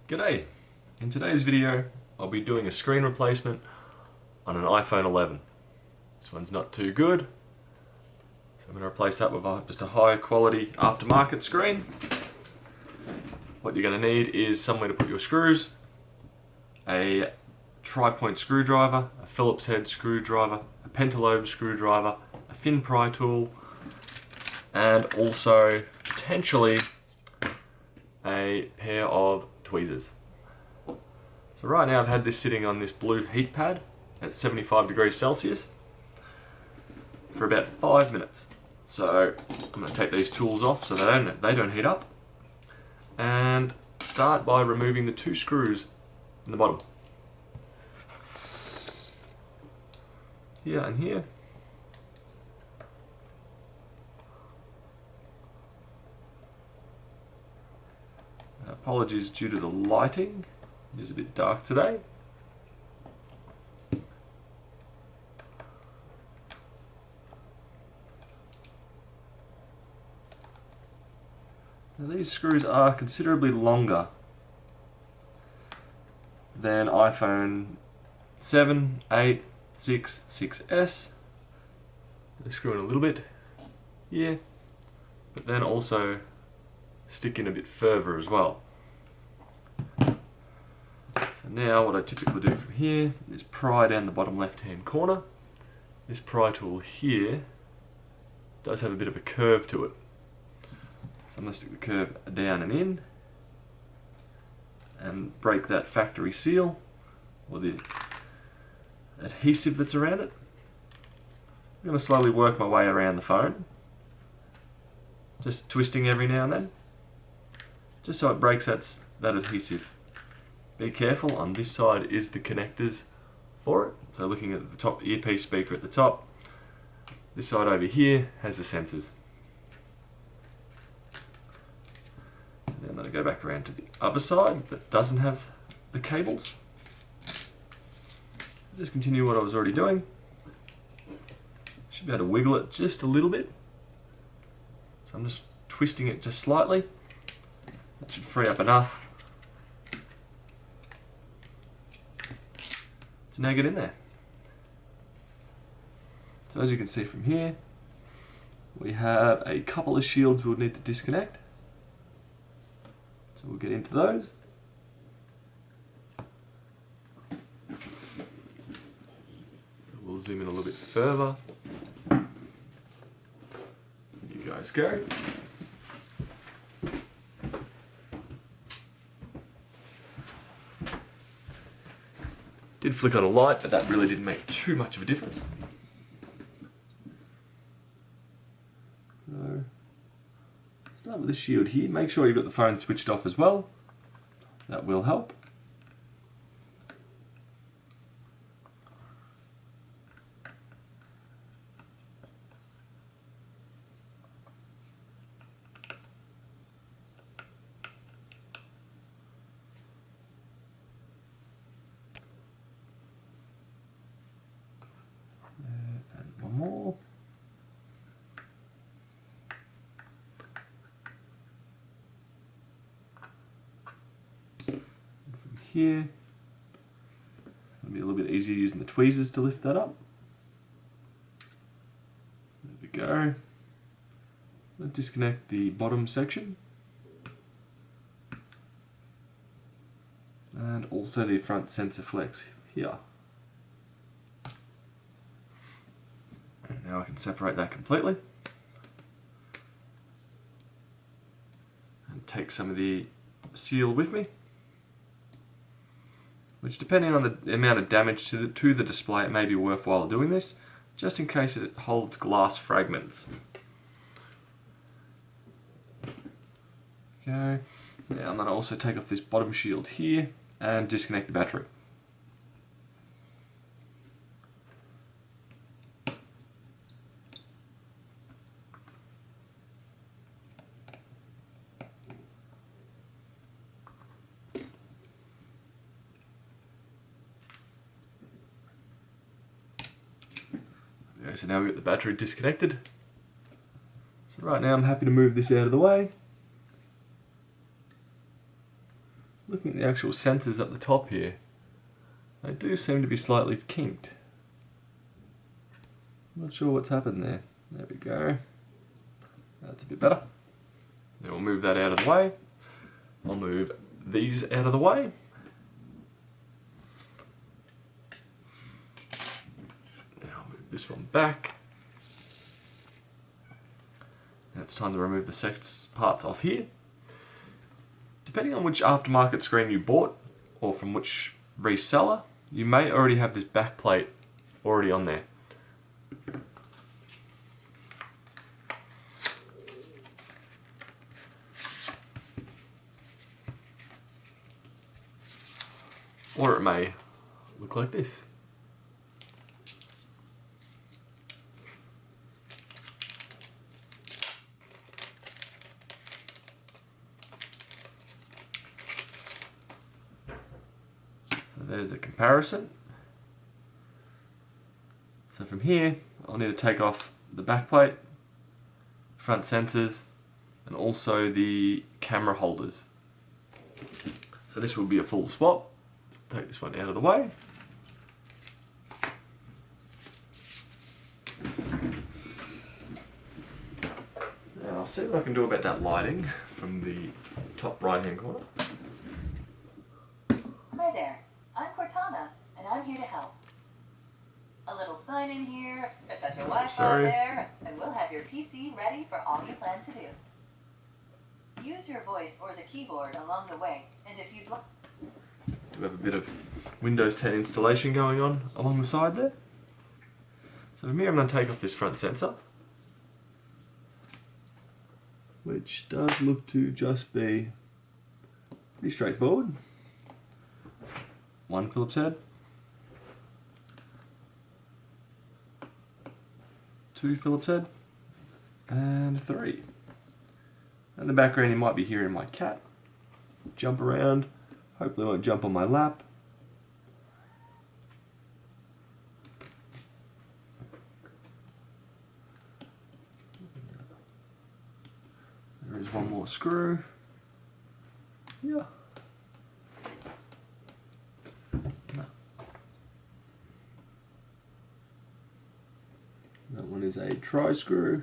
G'day! In today's video I'll be doing a screen replacement on an iPhone 11. This one's not too good, so I'm going to replace that with just a high quality aftermarket screen. What you're going to need is somewhere to put your screws, a tri-point screwdriver, a Phillips head screwdriver, a pentalobe screwdriver, a thin pry tool, and also potentially a pair of tweezers. So right now I've had this sitting on this blue heat pad at 75 degrees Celsius for about 5 minutes. So I'm going to take these tools off so they don't heat up, and start by removing the two screws in the bottom. Here and here. Apologies due to the lighting, it is a bit dark today. Now these screws are considerably longer than iPhone 7, 8, 6, 6S. They screw in a little bit here, but then also stick in a bit further as well. So now what I typically do from here is pry down the bottom left hand corner. This pry tool here does have a bit of a curve to it, so I'm going to stick the curve down and in and break that factory seal or the adhesive that's around it. I'm going to slowly work my way around the phone, just twisting every now and then, just so it breaks that adhesive. Be careful, on this side is the connectors for it. So looking at the top earpiece speaker at the top, this side over here has the sensors. So now I'm going to go back around to the other side that doesn't have the cables. Just continue what I was already doing. Should be able to wiggle it just a little bit. So I'm just twisting it just slightly. That should free up enough to now get in there. So as you can see from here, we have a couple of shields we'll need to disconnect. So we'll get into those. So we'll zoom in a little bit further. You guys go. Did flick on a light, but that really didn't make too much of a difference. So, start with the shield here. Make sure you've got the phone switched off as well. That will help. More. From here, it'll be a little bit easier using the tweezers to lift that up. There we go. Let's disconnect the bottom section and also the front sensor flex here. Now I can separate that completely and take some of the seal with me, which, depending on the amount of damage to the display, it may be worthwhile doing this, just in case it holds glass fragments. Okay, now I'm going to also take off this bottom shield here and disconnect the battery. Okay, so now we've got the battery disconnected. So right now I'm happy to move this out of the way. looking at the actual sensors up the top here, they do seem to be slightly kinked. I'm not sure what's happened there. There we go. That's a bit better. Then we'll move that out of the way. I'll move these out of the way. Now I'll move this one back. Now it's time to remove the parts off here. Depending on which aftermarket screen you bought, or from which reseller, you may already have this back plate already on there. Or it may look like this. So there's a comparison. So from here, I'll need to take off the back plate, front sensors, and also the camera holders. So this will be a full swap. Take this one out of the way. Now I'll see what I can do about that lighting from the top right hand corner. Hi there, I'm Cortana, and I'm here to help. A little sign in here, a touch of Wi-Fi there, and we'll have your PC ready for all you plan to do. Use your voice or the keyboard along the way, and if you'd like... Do have a bit of Windows 10 installation going on along the side there. So from here I'm going to take off this front sensor, which does look to just be pretty straightforward. One Phillips head, two Phillips head, and three. In the background you might be hearing my cat jump around. Hopefully it won't jump on my lap. There is one more screw. Yeah. No. That one is a tri-screw.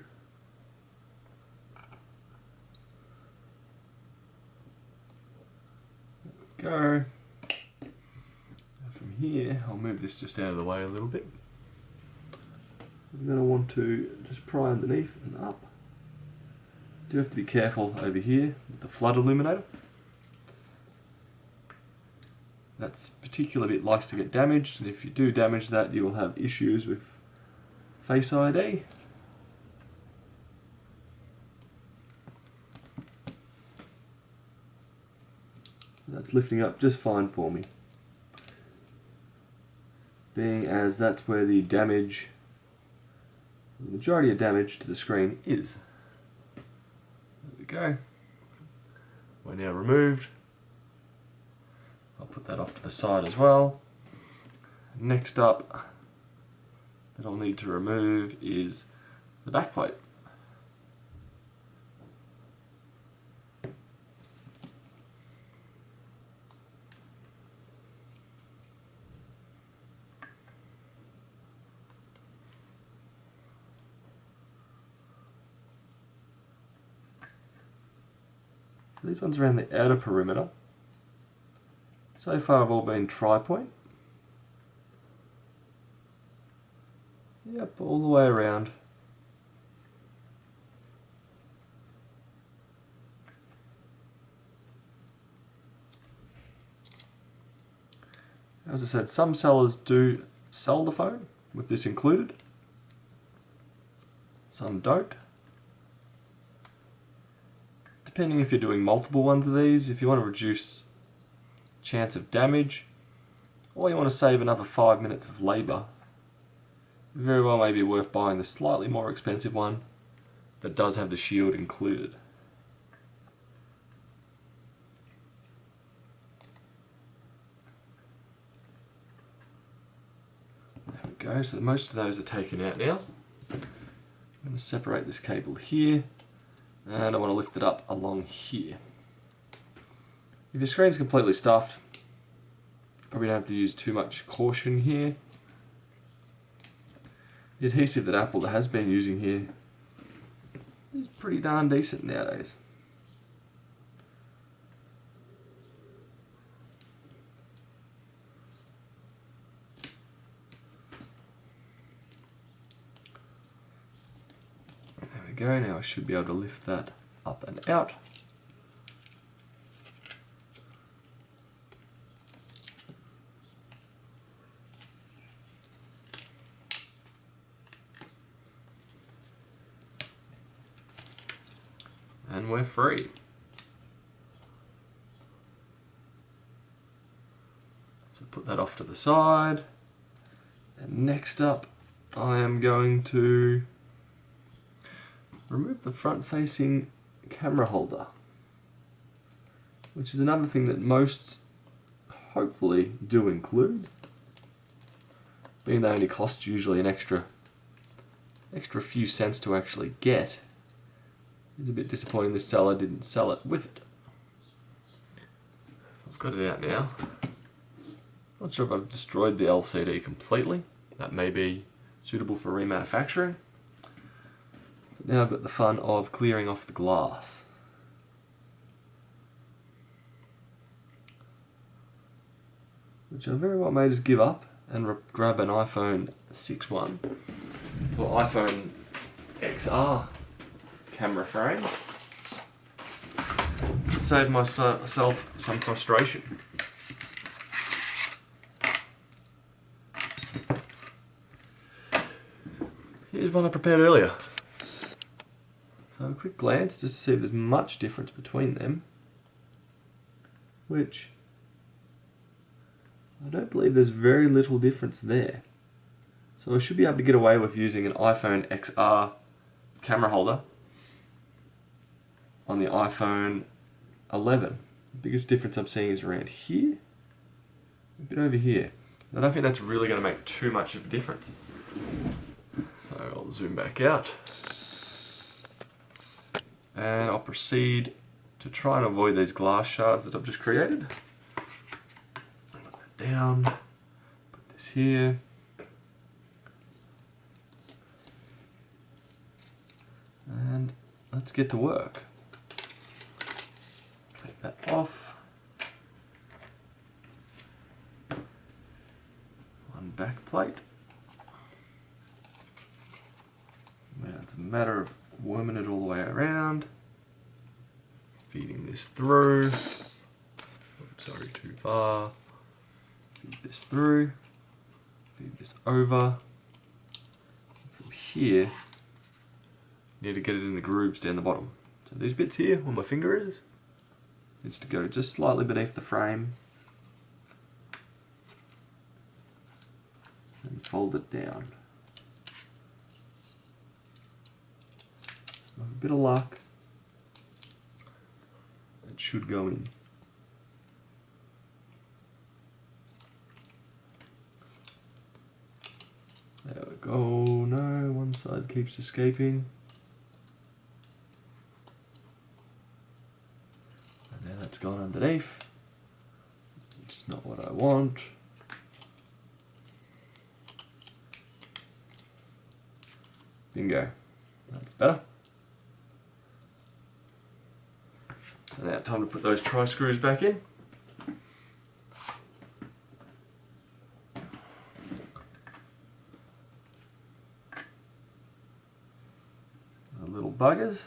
Go. From here, I'll move this just out of the way a little bit. I'm going to want to just pry underneath and up. Do have to be careful over here with the flood illuminator. That particular bit likes to get damaged, and if you do damage that, you will have issues with Face ID. That's lifting up just fine for me, being as that's where the damage, the majority of damage to the screen is. There we go. We're now removed. I'll put that off to the side as well. Next up that I'll need to remove is the back plate. So these ones around the outer perimeter. So far have all been tri-point. Yep, all the way around. As I said, some sellers do sell the phone with this included. Some don't. Depending if you're doing multiple ones of these, if you want to reduce chance of damage, or you want to save another 5 minutes of labour, very well may be worth buying the slightly more expensive one that does have the shield included. There we go, so most of those are taken out now. I'm going to separate this cable here, and I want to lift it up along here. If your screen is completely stuffed, probably don't have to use too much caution here. The adhesive that Apple has been using here is pretty darn decent nowadays. There we go, now I should be able to lift that up and out. And we're free. So put that off to the side. And next up, I am going to remove the front-facing camera holder, which is another thing that most hopefully do include, being they only cost usually an extra few cents to actually get. It's a bit disappointing this seller didn't sell it with it. I've got it out now. Not sure if I've destroyed the LCD completely. That may be suitable for remanufacturing. But now I've got the fun of clearing off the glass. Which I very well may just give up and grab an iPhone 6 or iPhone XR camera frame. Save myself some frustration. Here's one I prepared earlier. So a quick glance just to see if there's much difference between them, which I don't believe there's very little difference there. So I should be able to get away with using an iPhone XR camera holder on the iPhone 11. The biggest difference I'm seeing is around here, a bit over here. I don't think that's really going to make too much of a difference. So I'll zoom back out. And I'll proceed to try and avoid these glass shards that I've just created. Put that down, put this here. And let's get to work. Take that off. One back plate. Now it's a matter of worming it all the way around. Feeding this through. Oops, sorry, too far. Feed this through. Feed this over. From here, need to get it in the grooves down the bottom. So these bits here, where my finger is, needs to go just slightly beneath the frame and fold it down. With a bit of luck, it should go in. There we go. No, one side keeps escaping. And now that's gone underneath. Which is not what I want. Bingo. That's better. So now time to put those tri-screws back in. The little buggers.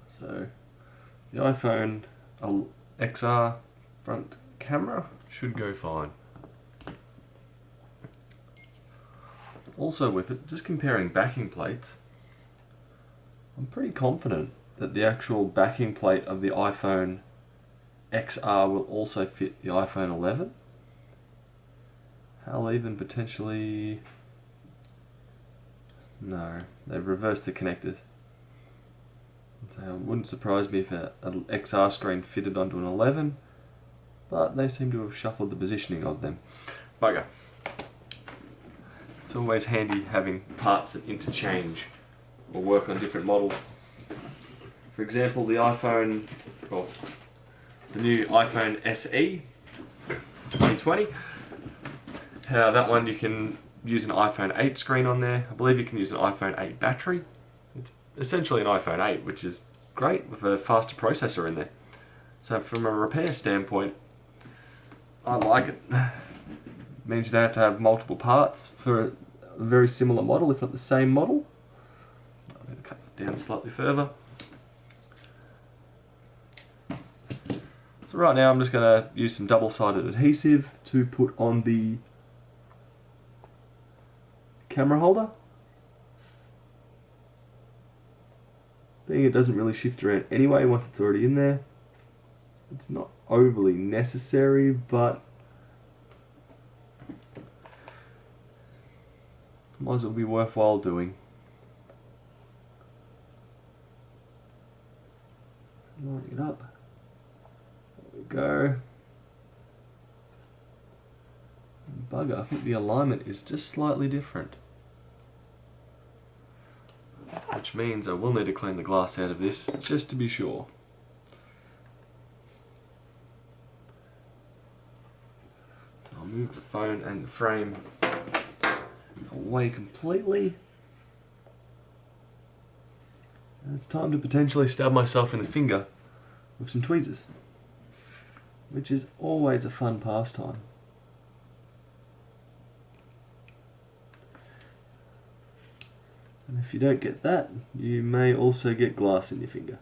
So the iPhone XR front camera should go fine. Also with it, just comparing backing plates, I'm pretty confident that the actual backing plate of the iPhone XR will also fit the iPhone 11. Hell, even potentially... No, they've reversed the connectors. So it wouldn't surprise me if an XR screen fitted onto an 11, but they seem to have shuffled the positioning of them. Bugger. It's always handy having parts that interchange or work on different models. For example, the new iPhone SE 2020. That one you can use an iPhone 8 screen on there. I believe you can use an iPhone 8 battery. It's essentially an iPhone 8, which is great with a faster processor in there. So from a repair standpoint, I like it. It means you don't have to have multiple parts for a very similar model, if not the same model. I'm going to cut it down slightly further. So right now I'm just going to use some double-sided adhesive to put on the camera holder. Being it doesn't really shift around anyway once it's already in there. It's not overly necessary, but might as well be worthwhile doing. Line it up. There we go. Bugger, I think the alignment is just slightly different. Which means I will need to clean the glass out of this, just to be sure. So I'll move the phone and the frame away completely. And it's time to potentially stab myself in the finger with some tweezers, which is always a fun pastime. And if you don't get that, you may also get glass in your finger.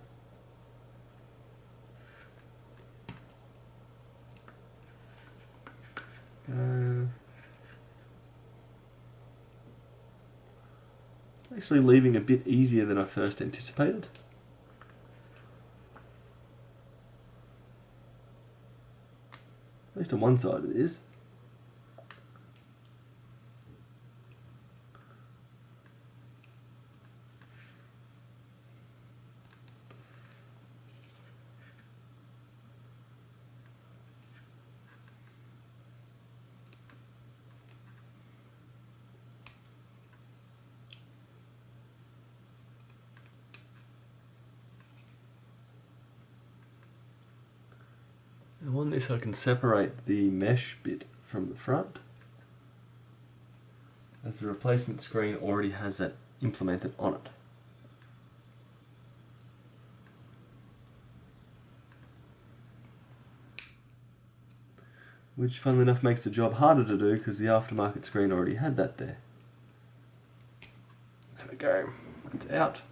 Actually leaving a bit easier than I first anticipated. At least on one side it is. And on this I can separate the mesh bit from the front, as the replacement screen already has that implemented on it. Which funnily enough makes the job harder to do because the aftermarket screen already had that there. There we go, it's out.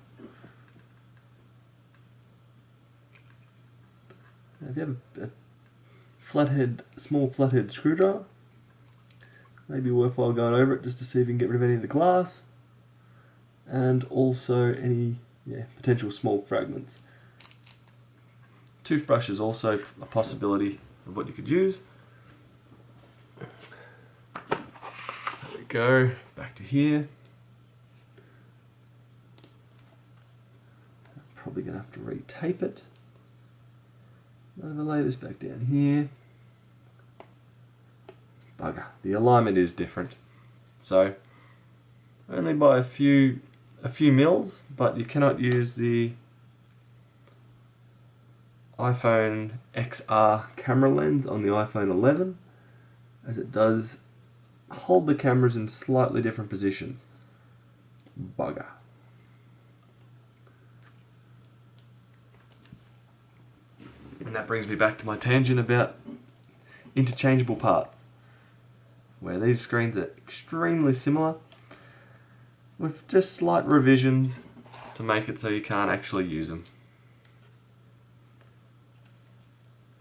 Now if you have a small flathead screwdriver, maybe worthwhile going over it just to see if you can get rid of any of the glass and also any potential small fragments. Toothbrush is also a possibility of what you could use. There we go, back to here. Probably going to have to re-tape it. Overlay this back down here. Bugger, the alignment is different. So, only by a few mils, but you cannot use the iPhone XR camera lens on the iPhone 11, as it does hold the cameras in slightly different positions. Bugger. And that brings me back to my tangent about interchangeable parts, where these screens are extremely similar with just slight revisions to make it so you can't actually use them.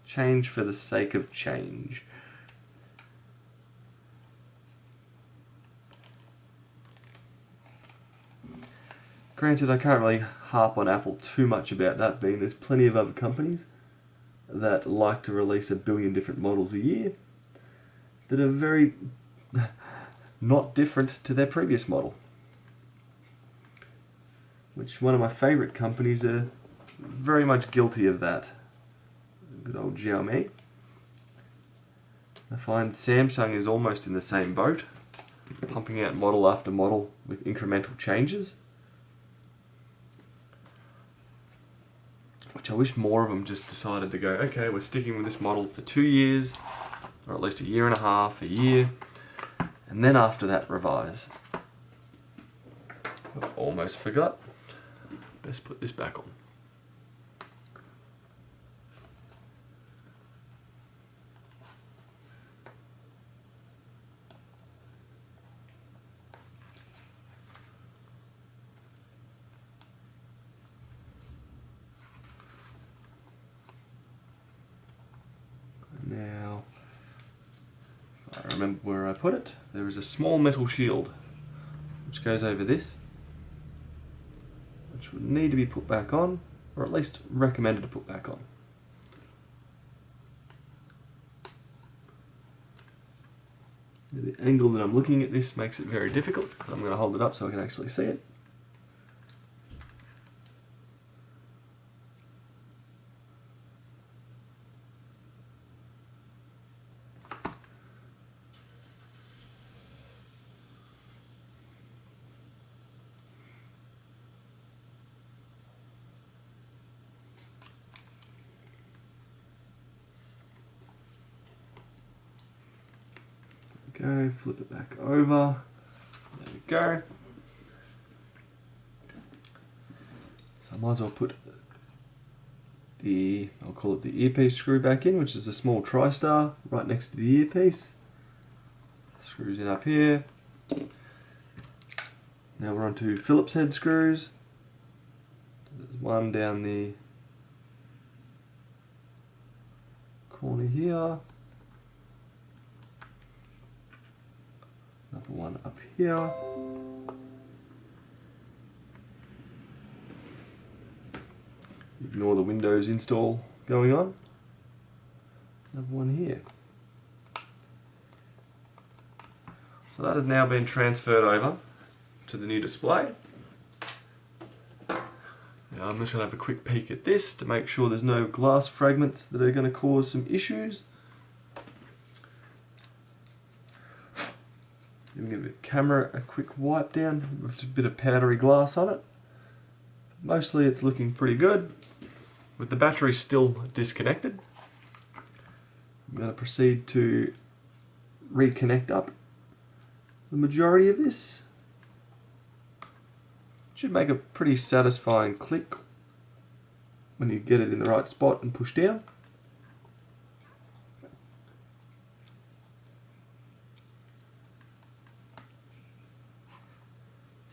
change for the sake of change. Granted, I can't really harp on Apple too much about that, being there's plenty of other companies that like to release 1 billion different models a year that are very not different to their previous model. Which one of my favourite companies are very much guilty of that. Good old Xiaomi. I find Samsung is almost in the same boat, pumping out model after model with incremental changes. Which I wish more of them just decided to go, okay, we're sticking with this model for 2 years, or at least 1.5 years, a year, and then after that revise. I almost forgot. Best put this back on. Now, if I remember where I put it, there is a small metal shield which goes over this, which would need to be put back on, or at least recommended to put back on. The angle that I'm looking at this makes it very difficult, but I'm going to hold it up so I can actually see it. Go, flip it back over. There we go. So I might as well put I'll call it the earpiece screw back in, which is a small tri-star right next to the earpiece. Screws in up here. Now we're on to Phillips head screws. There's one down the corner here. Another one up here. Ignore the Windows install going on. Another one here. So that has now been transferred over to the new display. Now I'm just going to have a quick peek at this to make sure there's no glass fragments that are going to cause some issues. Give the camera a quick wipe down with a bit of powdery glass on it. Mostly it's looking pretty good. With the battery still disconnected, I'm going to proceed to reconnect up the majority of this. Should make a pretty satisfying click when you get it in the right spot and push down.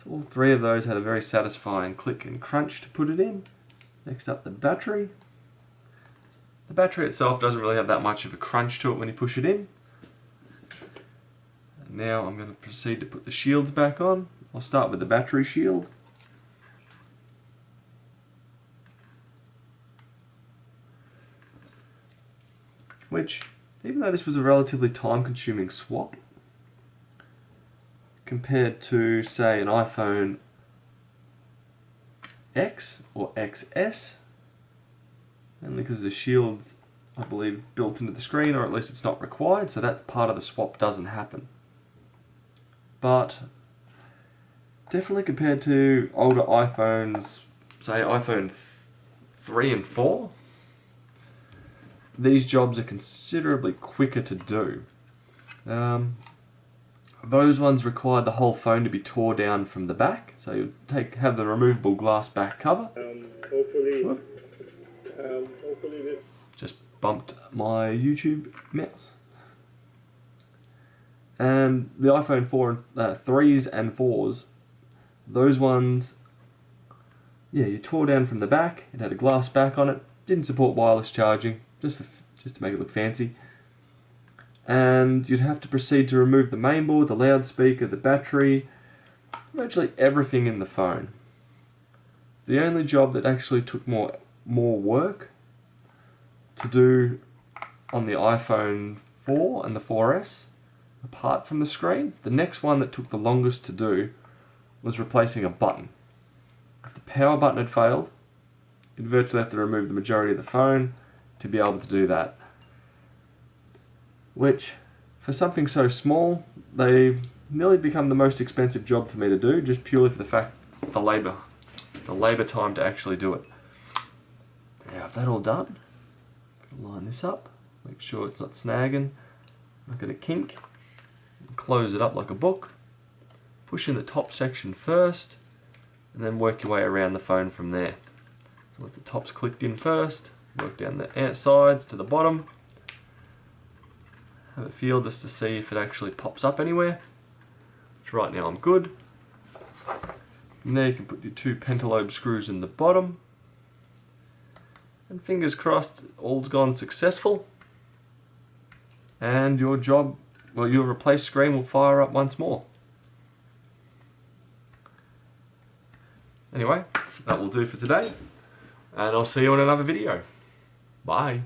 All three of those had a very satisfying click and crunch to put it in. Next up, the battery. The battery itself doesn't really have that much of a crunch to it when you push it in. And now I'm going to proceed to put the shields back on. I'll start with the battery shield. Which, even though this was a relatively time-consuming swap, compared to, say, an iPhone X or XS, only because the shield's, I believe, built into the screen, or at least it's not required, so that part of the swap doesn't happen. But definitely compared to older iPhones, say iPhone 3 and 4, these jobs are considerably quicker to do. Those ones required the whole phone to be tore down from the back, so you have the removable glass back cover. Hopefully this just bumped my YouTube mouse. And the iPhone 3s and 4s, those ones, yeah, you tore down from the back. It had a glass back on it. Didn't support wireless charging, just just to make it look fancy. And you'd have to proceed to remove the mainboard, the loudspeaker, the battery, virtually everything in the phone. The only job that actually took more work to do on the iPhone 4 and the 4S, apart from the screen, the next one that took the longest to do was replacing a button. If the power button had failed, you'd virtually have to remove the majority of the phone to be able to do that. Which, for something so small, they nearly become the most expensive job for me to do, just purely for the fact the labour time to actually do it. Now, with that all done, line this up, make sure it's not snagging, not going to kink, close it up like a book, push in the top section first, and then work your way around the phone from there. So once the top's clicked in first, work down the sides to the bottom, have a feel just to see if it actually pops up anywhere, which right now I'm good. From there you can put your 2 pentalobe screws in the bottom, and fingers crossed all's gone successful, and your replaced screen will fire up once more. Anyway, that will do for today, and I'll see you in another video. Bye.